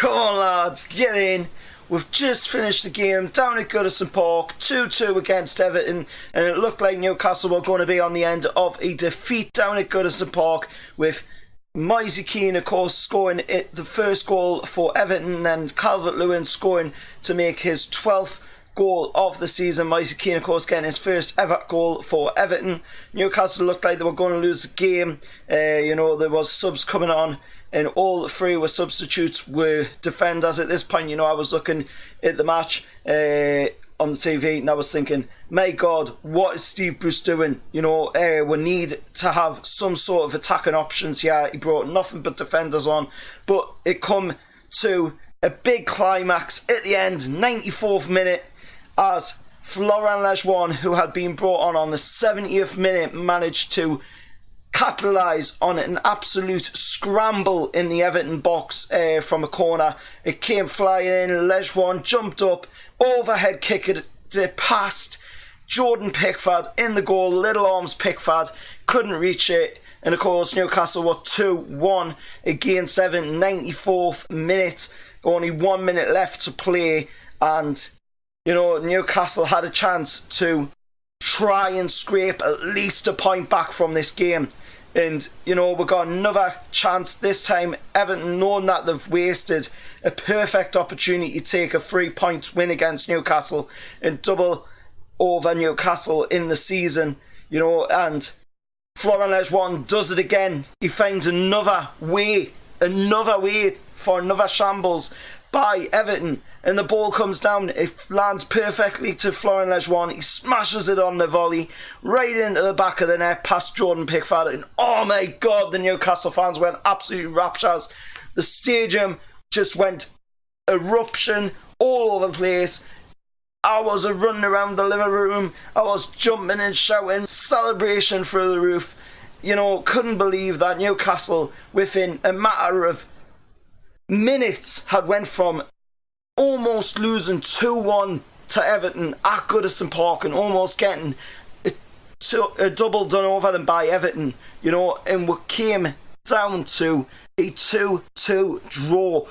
Come on lads, get in. We've just finished the game down at Goodison Park, 2-2 against Everton, and it looked like Newcastle were going to be on the end of a defeat down at Goodison Park, with Moise Kean, of course, scoring the first goal for Everton, and Calvert-Lewin scoring to make his 12th goal of the season. Moise Kean, of course, getting his first ever goal for Everton. Newcastle looked like they were going to lose the game. There was subs coming on, and all three were substitutes, were defenders at this point. I was looking at the match on the TV, and I was thinking, my God, what is Steve Bruce doing? We need to have some sort of attacking options here. He brought nothing but defenders on, but it come to a big climax at the end, 94th minute, as Florent Lejeune, who had been brought on the 70th minute, managed to capitalise on an absolute scramble in the Everton box from a corner. It came flying in. Lejeune jumped up, overhead kicked it past Jordan Pickford in the goal. Little arms Pickford couldn't reach it, and of course Newcastle were 2-1 against Everton. 94th minute, only 1 minute left to play, and Newcastle had a chance to try and scrape at least a point back from this game. And, we got another chance this time. Everton, knowing that they've wasted a perfect opportunity to take a 3-point win against Newcastle and double over Newcastle in the season, and Florent Lejeune does it again. He finds another way for another shambles by Everton, and the ball comes down. It lands perfectly to Florent Lejeune. He smashes it on the volley right into the back of the net past Jordan Pickford, and oh my God, the Newcastle fans went absolute raptures. The stadium just went eruption all over the place. I was running around the living room. I was jumping and shouting, celebration through the roof. Couldn't believe that Newcastle, within a matter of minutes, had went from almost losing 2-1 to Everton at Goodison Park and almost getting a double done over them by Everton, and we came down to a 2-2 draw,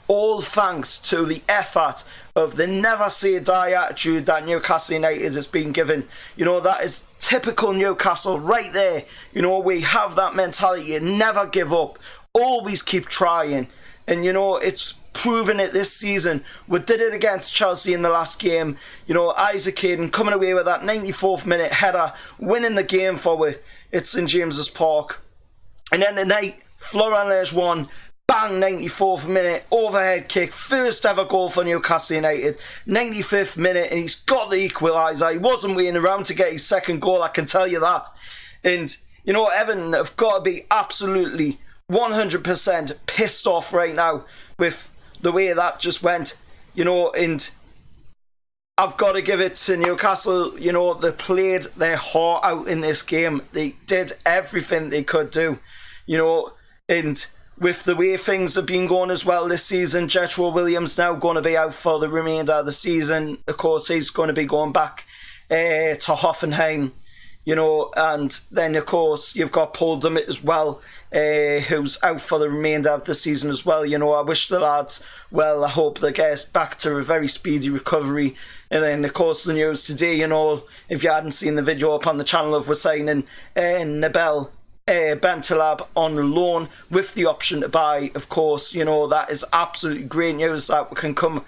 all thanks to the effort of the never say die attitude that Newcastle United has been given. That is typical Newcastle right there. We have that mentality to never give up, always keep trying. And, it's proven it this season. We did it against Chelsea in the last game. Isaac Hayden coming away with that 94th minute header, winning the game for at St James's Park. And then tonight, Florent Lejeune, bang, 94th minute, overhead kick, first ever goal for Newcastle United. 95th minute, and he's got the equaliser. He wasn't waiting around to get his second goal, I can tell you that. And, Everton have got to be absolutely 100% pissed off right now with the way that just went, and I've got to give it to Newcastle. They played their heart out in this game. They did everything they could do, and with the way things have been going as well this season, Jethro Williams now going to be out for the remainder of the season. Of course, he's going to be going back to Hoffenheim. And then of course you've got Paul Dummett as well, who's out for the remainder of the season as well. I wish the lads well. I hope they get back to a very speedy recovery. And then of course the news today, if you hadn't seen the video up on the channel, of we're signing Nabil Bentaleb on loan with the option to buy. Of course, that is absolutely great news that we can come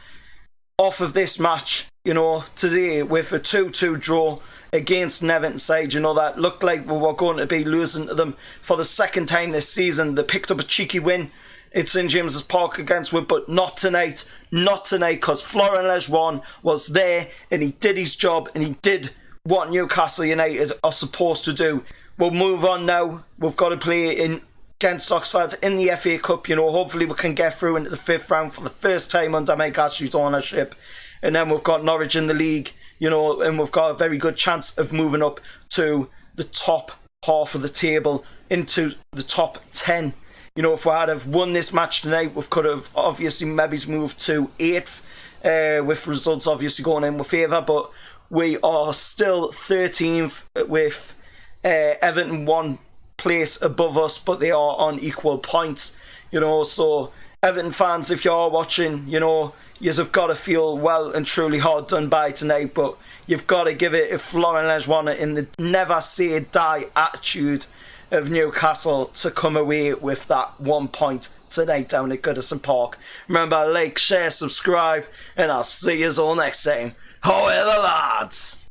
off of this match, today with a 2-2 draw against an Everton side, that looked like we were going to be losing to them for the second time this season. They picked up a cheeky win at St James's Park against Wood, but not tonight, because Florent Lejeune was there and he did his job and he did what Newcastle United are supposed to do. We'll move on now. We've got to play against Oxford in the FA Cup. Hopefully we can get through into the 5th round for the first time under Mike Ashley's ownership. And then we've got Norwich in the league, and we've got a very good chance of moving up to the top half of the table, into the top 10. If we had have won this match tonight, we could have obviously maybe moved to 8th, with results obviously going in with favour, but we are still 13th with Everton 1 place above us, but they are on equal points. So Everton fans, if you're watching, you know, you've got to feel well and truly hard done by tonight, but you've got to give it a Florent Lejeune in the never say die attitude of Newcastle to come away with that 1 point tonight down at Goodison Park. Remember, like, share, subscribe, and I'll see you all next time. How are the lads?